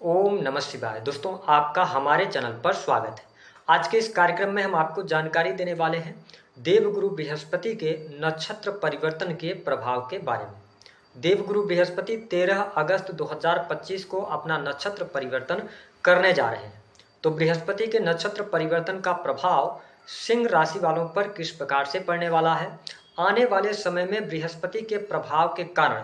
ओम नमः शिवाय। दोस्तों, आपका हमारे चैनल पर स्वागत है। आज के इस कार्यक्रम में हम आपको जानकारी देने वाले हैं देवगुरु बृहस्पति के नक्षत्र परिवर्तन के प्रभाव के बारे में। देवगुरु बृहस्पति 13 अगस्त 2025 को अपना नक्षत्र परिवर्तन करने जा रहे हैं। तो बृहस्पति के नक्षत्र परिवर्तन का प्रभाव सिंह राशि वालों पर किस प्रकार से पड़ने वाला है, आने वाले समय में बृहस्पति के प्रभाव के कारण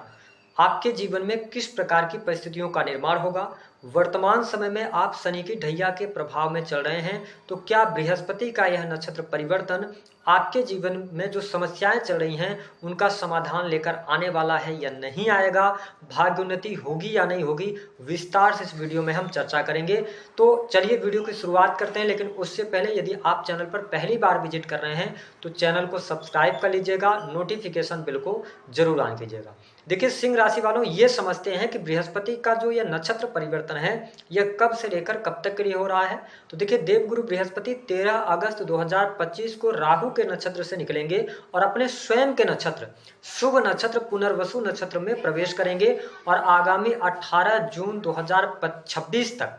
आपके जीवन में किस प्रकार की परिस्थितियों का निर्माण होगा, वर्तमान समय में आप शनि की ढैया के प्रभाव में चल रहे हैं, तो क्या बृहस्पति का यह नक्षत्र परिवर्तन आपके जीवन में जो समस्याएं चल रही हैं उनका समाधान लेकर आने वाला है या नहीं आएगा, भाग्योन्नति होगी या नहीं होगी, विस्तार से इस वीडियो में हम चर्चा करेंगे। तो चलिए वीडियो की शुरुआत करते हैं, लेकिन उससे पहले यदि आप चैनल पर पहली बार विजिट कर रहे हैं तो चैनल को सब्सक्राइब कर लीजिएगा, नोटिफिकेशन बिल को जरूर ऑन कीजिएगा। देखिए, सिंह राशि वालों ये समझते हैं कि बृहस्पति का जो यह नक्षत्र परिवर्तन है यह कब से लेकर कब तक के लिए हो रहा है। तो देखिए, देवगुरु बृहस्पति 13 अगस्त 2025 को राहु के नक्षत्र से निकलेंगे और अपने स्वयं के नक्षत्र शुभ नक्षत्र पुनर्वसु नक्षत्र में प्रवेश करेंगे और आगामी 18 जून 2026 तक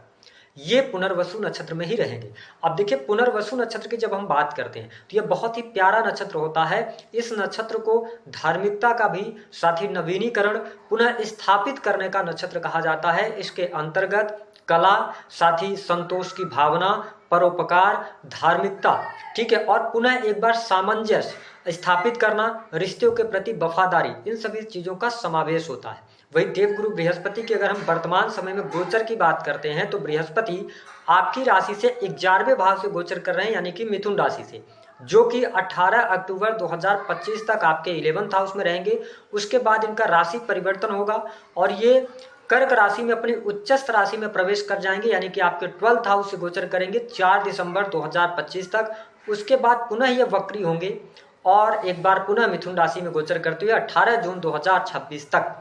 ये पुनर्वसु नक्षत्र में ही रहेंगे। अब देखिए, पुनर्वसु नक्षत्र की जब हम बात करते हैं तो यह बहुत ही प्यारा नक्षत्र होता है। इस नक्षत्र को धार्मिकता का भी साथ ही नवीनीकरण पुनः स्थापित करने का नक्षत्र कहा जाता है। इसके अंतर्गत कला, साथ ही संतोष की भावना, परोपकार, धार्मिकता, ठीक है, और पुनः एक बार सामंजस्य स्थापित करना, रिश्तों के प्रति वफादारी, इन सभी चीजों का समावेश होता है। वही देवगुरु बृहस्पति की अगर हम वर्तमान समय में गोचर की बात करते हैं तो बृहस्पति आपकी राशि से 11वें भाव से गोचर कर रहे हैं, यानी कि मिथुन राशि से, जो कि 18 अक्टूबर 2025 तक आपके 11th हाउस में रहेंगे। उसके बाद इनका राशि परिवर्तन होगा और ये कर्क राशि में अपनी उच्चस्थ राशि में प्रवेश कर जाएंगे, यानी कि आपके 12th हाउस से गोचर करेंगे 4 दिसंबर 2025 तक। उसके बाद पुनः ये वक्री होंगे और एक बार पुनः मिथुन राशि में गोचर करते हुए 18 जून 2026 तक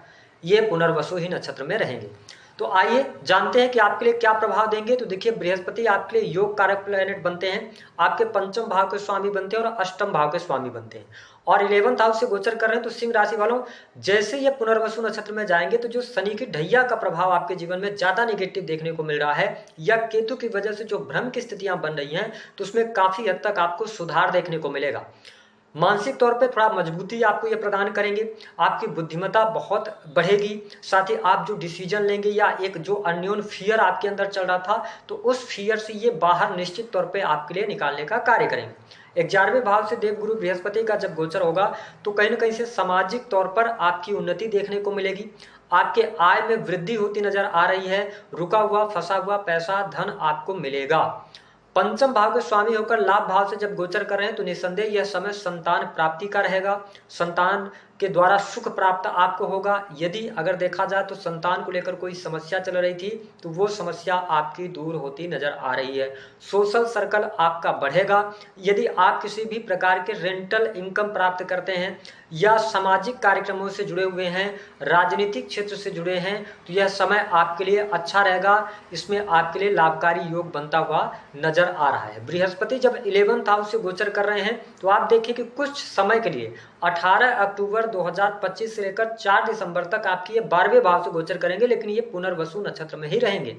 ये पुनर्वसु ही नक्षत्र में रहेंगे। तो आइए जानते हैं कि आपके लिए क्या प्रभाव देंगे। तो देखिए, बृहस्पति आपके लिए योग कारक प्लैनेट बनते हैं, आपके पंचम भाव के स्वामी बनते हैं और अष्टम भाव के स्वामी बनते हैं और 11th हाउस से गोचर कर रहे हैं। तो सिंह राशि वालों, जैसे ये पुनर्वसु नक्षत्र में जाएंगे तो जो शनि की ढैया का प्रभाव आपके जीवन में ज्यादा नेगेटिव देखने को मिल रहा है या केतु की वजह से जो भ्रम की स्थितियां बन रही हैं, तो उसमें काफी हद तक आपको सुधार देखने को मिलेगा। मानसिक तौर पे थोड़ा मजबूती आपको ये प्रदान करेंगे, आपकी बुद्धिमत्ता बहुत बढ़ेगी, साथ ही आप जो डिसीजन लेंगे या एक जो अननोन फियर आपके अंदर चल रहा था तो उस फियर से ये बाहर निश्चित तौर पे आपके लिए निकालने का कार्य करेंगे। 11वें भाव से देवगुरु बृहस्पति का जब गोचर होगा तो कहीं ना कहीं से सामाजिक तौर पर आपकी उन्नति देखने को मिलेगी, आपके आय में वृद्धि होती नजर आ रही है, रुका हुआ फंसा हुआ पैसा धन आपको मिलेगा। पंचम भाव के स्वामी होकर लाभ भाव से जब गोचर कर रहे हैं तो निस्संदेह यह समय संतान प्राप्ति का रहेगा, संतान के द्वारा सुख प्राप्त आपको होगा। यदि अगर देखा जाए तो संतान को लेकर कोई समस्या चल रही थी तो वो समस्या आपकी दूर होती नजर आ रही है। सोशल सर्कल आपका बढ़ेगा। यदि आप किसी भी प्रकार के रेंटल इनकम प्राप्त करते हैं या सामाजिक कार्यक्रमों से जुड़े हुए हैं, राजनीतिक क्षेत्र से जुड़े हैं, तो यह समय आपके लिए अच्छा रहेगा। इसमें आपके लिए लाभकारी योग बनता हुआ नजर आ रहा है। बृहस्पति जब 11th हाउस से गोचर कर रहे हैं तो आप देखिए कि कुछ समय के लिए 18 अक्टूबर 2025 से लेकर 4 दिसंबर तक आपकी ये 12वें भाव से गोचर करेंगे, लेकिन ये पुनर्वसु नक्षत्र में ही रहेंगे।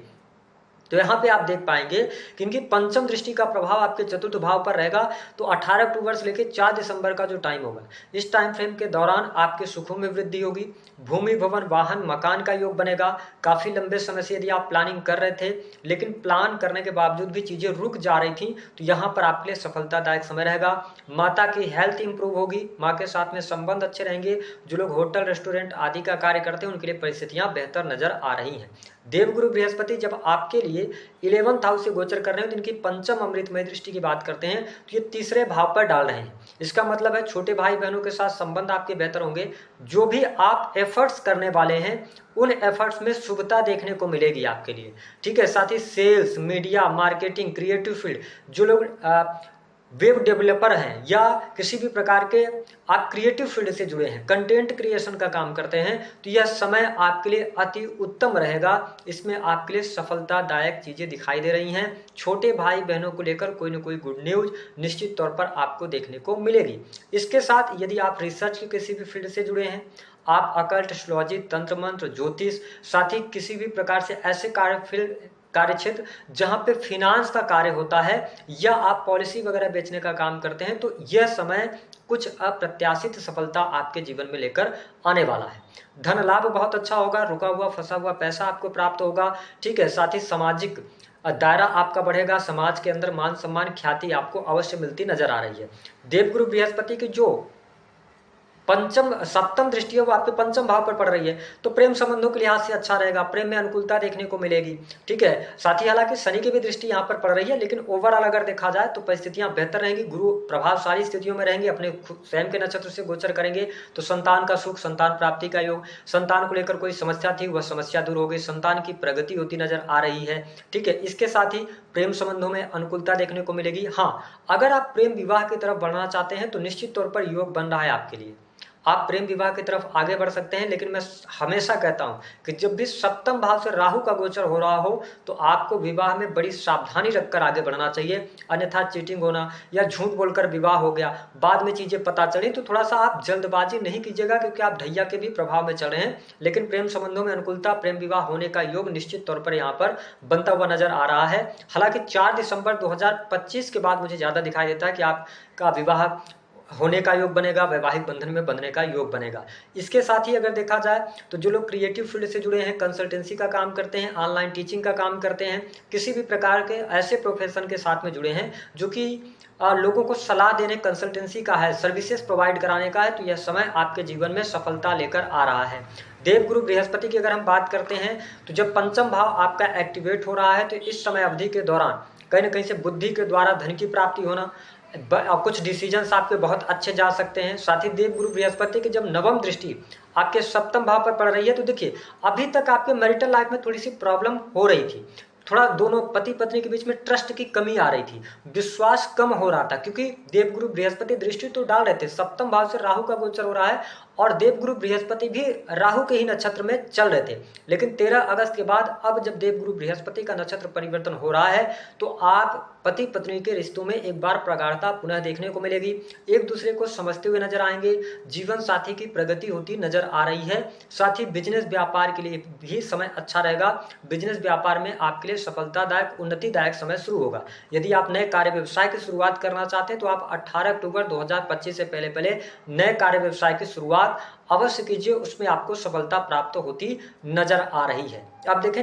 तो यहाँ पे आप देख पाएंगे कि इनकी पंचम दृष्टि का प्रभाव आपके चतुर्थ भाव पर रहेगा। तो 18 अक्टूबर से लेकर 4 दिसंबर का जो टाइम होगा, इस टाइम फ्रेम के दौरान आपके सुखों में वृद्धि होगी, भूमि भवन वाहन मकान का योग बनेगा। काफी लंबे समय से यदि आप प्लानिंग कर रहे थे लेकिन प्लान करने के बावजूद भी चीजें रुक जा रही थी तो यहाँ पर आपके लिए सफलतादायक समय रहेगा। माता की हेल्थ इंप्रूव होगी, माँ के साथ में संबंध अच्छे रहेंगे। जो लोग होटल रेस्टोरेंट आदि का कार्य करते हैं उनके लिए परिस्थितियां बेहतर नजर आ रही हैं। देवगुरु बृहस्पति जब आपके लिए 11th हाउस से गोचर कर रहे हैं तो इनकी पंचम अमृतमय दृष्टि की बात करते हैं तो ये तीसरे भाव पर डाल रहे हैं। इसका मतलब है छोटे भाई बहनों के साथ संबंध आपके बेहतर होंगे। जो भी आप एफर्ट्स करने वाले हैं उन एफर्ट्स में शुभता देखने को मिलेगी आपके लिए, ठीक है। साथ ही sales, media, marketing, creative field, जो लोग वेब डेवलपर हैं या किसी भी प्रकार के आप क्रिएटिव फील्ड से जुड़े हैं, कंटेंट क्रिएशन का काम करते हैं, तो यह समय आपके लिए अति उत्तम रहेगा। इसमें आपके लिए सफलतादायक चीज़ें दिखाई दे रही हैं। छोटे भाई बहनों को लेकर कोई ना कोई गुड न्यूज निश्चित तौर पर आपको देखने को मिलेगी। इसके साथ यदि आप रिसर्च के किसी भी फील्ड से जुड़े हैं, आप अकल्ट, एस्ट्रोलॉजी, तंत्र मंत्र, ज्योतिष, साथ ही किसी भी प्रकार से ऐसे कार्य क्षेत्र जहां पे फिनांस का कार्य होता है, या आप पॉलिसी वगैरह बेचने का काम करते हैं, तो यह समय कुछ अप्रत्याशित सफलता आपके जीवन में लेकर आने वाला है। धन लाभ बहुत अच्छा होगा, रुका हुआ फंसा हुआ पैसा आपको प्राप्त होगा। ठीक है, साथ ही सामाजिक दायरा आपका बढ़ेगा, समाज के अंदर मान सम्मान ख्याति आपको अवश्य मिलती नजर आ रही है। देवगुरु बृहस्पति की जो सप्तम दृष्टि है वो आपके पंचम भाव पर पड़ रही है, तो प्रेम संबंधों के लिहाज से अच्छा रहेगा, प्रेम में अनुकूलता देखने को मिलेगी। ठीक है, साथ ही हालांकि शनि की भी दृष्टि यहाँ पर पड़ रही है, लेकिन ओवरऑल अगर देखा जाए तो परिस्थितियां बेहतर रहेंगी। गुरु प्रभावशाली स्थितियों में रहेंगे, अपने स्वयं के नक्षत्र से गोचर करेंगे, तो संतान का सुख, संतान प्राप्ति का योग, संतान को लेकर कोई समस्या थी वह समस्या दूर हो गई, संतान की प्रगति होती नजर आ रही है। ठीक है, इसके साथ ही प्रेम संबंधों में अनुकूलता देखने को मिलेगी। हाँ, अगर आप प्रेम विवाह की तरफ बढ़ना चाहते हैं तो निश्चित तौर पर योग बन रहा है आपके लिए, आप प्रेम विवाह की तरफ आगे बढ़ सकते हैं। लेकिन मैं हमेशा कहता हूं कि जब भी सप्तम भाव से राहु का गोचर हो रहा हो तो आपको विवाह में बड़ी सावधानी रखकर आगे बढ़ना चाहिए, अन्यथा चीटिंग होना या झूठ बोलकर विवाह हो गया, बाद में चीजें पता चली, तो थोड़ा सा आप जल्दबाजी नहीं कीजिएगा, क्योंकि आप ढैया के भी प्रभाव में चल रहे हैं। लेकिन प्रेम संबंधों में अनुकूलता, प्रेम विवाह होने का योग निश्चित तौर पर यहाँ पर बनता हुआ नजर आ रहा है। हालांकि 4 दिसंबर 2025 के बाद मुझे ज्यादा दिखाई देता है कि आपका विवाह होने का योग बनेगा, वैवाहिक बंधन में बंधने का योग बनेगा। इसके साथ ही अगर देखा जाए तो जो लोग क्रिएटिव फील्ड से जुड़े हैं, कंसल्टेंसी का काम करते हैं, ऑनलाइन टीचिंग का काम करते हैं, किसी भी प्रकार के ऐसे प्रोफेशन के साथ में जुड़े हैं जो कि लोगों को सलाह देने, कंसल्टेंसी का है, सर्विसेज प्रोवाइड कराने का है, तो यह समय आपके जीवन में सफलता लेकर आ रहा है। देवगुरु बृहस्पति की अगर हम बात करते हैं तो जब पंचम भाव आपका एक्टिवेट हो रहा है, तो इस समय अवधि के दौरान कहीं ना कहीं से बुद्धि के द्वारा धन की प्राप्ति होना, कुछ डिसीजंस आपके बहुत अच्छे जा सकते हैं। साथ ही देवगुरु बृहस्पति की जब नवम दृष्टि आपके सप्तम भाव पर पड़ रही है, तो देखिए अभी तक आपके मैरिटल लाइफ में थोड़ी सी प्रॉब्लम हो रही थी, थोड़ा दोनों पति पत्नी के बीच में ट्रस्ट की कमी आ रही थी, विश्वास कम हो रहा था, क्योंकि देवगुरु बृहस्पति दृष्टि तो डाल रहे थे, सप्तम भाव से राहु का गोचर हो रहा है और देवगुरु बृहस्पति भी राहु के ही नक्षत्र में चल रहे थे। लेकिन 13 अगस्त के बाद अब जब देवगुरु बृहस्पति का नक्षत्र परिवर्तन हो रहा है, तो आप पति पत्नी के रिश्तों में एक बार प्रगाढ़ता पुनः देखने को मिलेगी, एक दूसरे को समझते हुए नजर आएंगे, जीवन साथी की प्रगति होती नजर आ रही है। साथ ही बिजनेस व्यापार के लिए भी समय अच्छा रहेगा, बिजनेस व्यापार में आपके लिए सफलतादायक, उन्नतिदायक समय शुरू होगा। यदि आप नए कार्य व्यवसाय की शुरुआत करना चाहते हैं तो आप 18 अक्टूबर 2025 से पहले पहले नए कार्य व्यवसाय की शुरुआत अवश्य कीजिए, उसमें आपको सफलता प्राप्त होती नजर आ रही है। अब देखें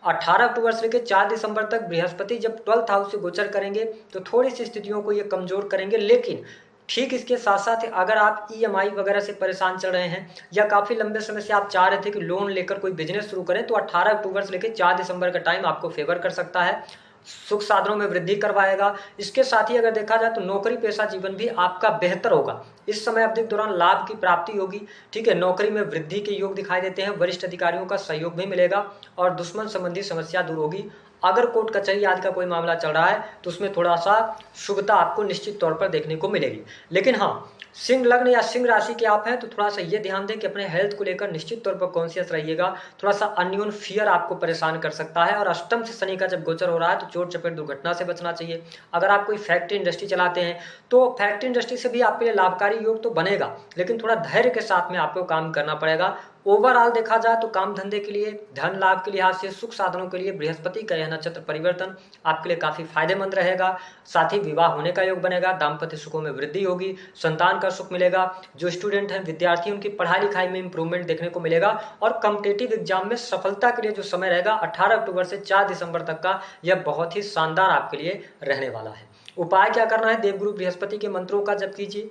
18 अक्टूबर से लेकर 4 दिसंबर तक बृहस्पति जब 12th हाउस से गोचर करेंगे तो थोड़ी सी स्थितियों को ये कमजोर करेंगे। लेकिन ठीक इसके साथ साथ अगर आप EMI वगैरह से परेशान चल रहे हैं या काफी लंबे समय से आप चाह रहे थे कि लोन लेकर कोई बिजनेस शुरू करें, तो 18 अक्टूबर से लेकर 4 दिसंबर का टाइम आपको फेवर कर सकता है, सुख साधनों में वृद्धि करवाएगा। इसके साथ ही अगर देखा जाए तो नौकरी पेशा जीवन भी आपका बेहतर होगा, इस समय अवधि के दौरान लाभ की प्राप्ति होगी। ठीक है, नौकरी में वृद्धि के योग दिखाई देते हैं, वरिष्ठ अधिकारियों का सहयोग भी मिलेगा और दुश्मन संबंधी समस्या दूर होगी। अगर कोर्ट कचहरी आदि का कोई मामला चल रहा है तो उसमें थोड़ा सा शुभता आपको निश्चित तौर पर देखने को मिलेगी। लेकिन हाँ, सिंह लग्न या सिंह राशि के आप हैं तो थोड़ा सा ये ध्यान दें कि अपने हेल्थ को लेकर निश्चित तौर पर कॉन्शियस रहिएगा, थोड़ा सा अननोन फियर आपको परेशान कर सकता है। और अष्टम से शनि का जब गोचर हो रहा है तो चोट चपेट दुर्घटना से बचना चाहिए। अगर आप कोई फैक्ट्री इंडस्ट्री चलाते हैं तो फैक्ट्री इंडस्ट्री से भी आपके लिए लाभकारी योग तो बनेगा, लेकिन थोड़ा धैर्य के साथ में आपको काम करना पड़ेगा। ओवरऑल देखा जाए तो काम धंधे के लिए, धन लाभ के लिहाज से, सुख साधनों के लिए बृहस्पति का यह नक्षत्र परिवर्तन आपके लिए काफी फायदेमंद रहेगा। साथ ही विवाह होने का योग बनेगा, दाम्पत्य सुखों में वृद्धि होगी, संतान का सुख मिलेगा, जो स्टूडेंट हैं, विद्यार्थी, उनकी पढ़ाई लिखाई में इंप्रूवमेंट देखने को मिलेगा और कॉम्पिटिटिव एग्जाम में सफलता के लिए जो समय रहेगा 18 अक्टूबर से 4 दिसंबर तक का, यह बहुत ही शानदार आपके लिए रहने वाला है। उपाय क्या करना है? देवगुरु बृहस्पति के मंत्रों का जप कीजिए।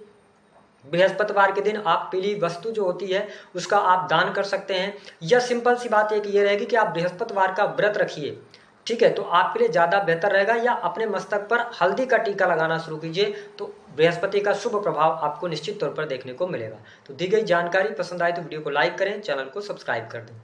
बृहस्पतिवार के दिन आप पीली वस्तु जो होती है उसका आप दान कर सकते हैं, या सिंपल सी बात एक ये रहेगी कि आप बृहस्पतिवार का व्रत रखिए। ठीक है, तो आपके लिए ज़्यादा बेहतर रहेगा, या अपने मस्तक पर हल्दी का टीका लगाना शुरू कीजिए, तो बृहस्पति का शुभ प्रभाव आपको निश्चित तौर पर देखने को मिलेगा। तो दी गई जानकारी पसंद आए तो वीडियो को लाइक करें, चैनल को सब्सक्राइब कर दें।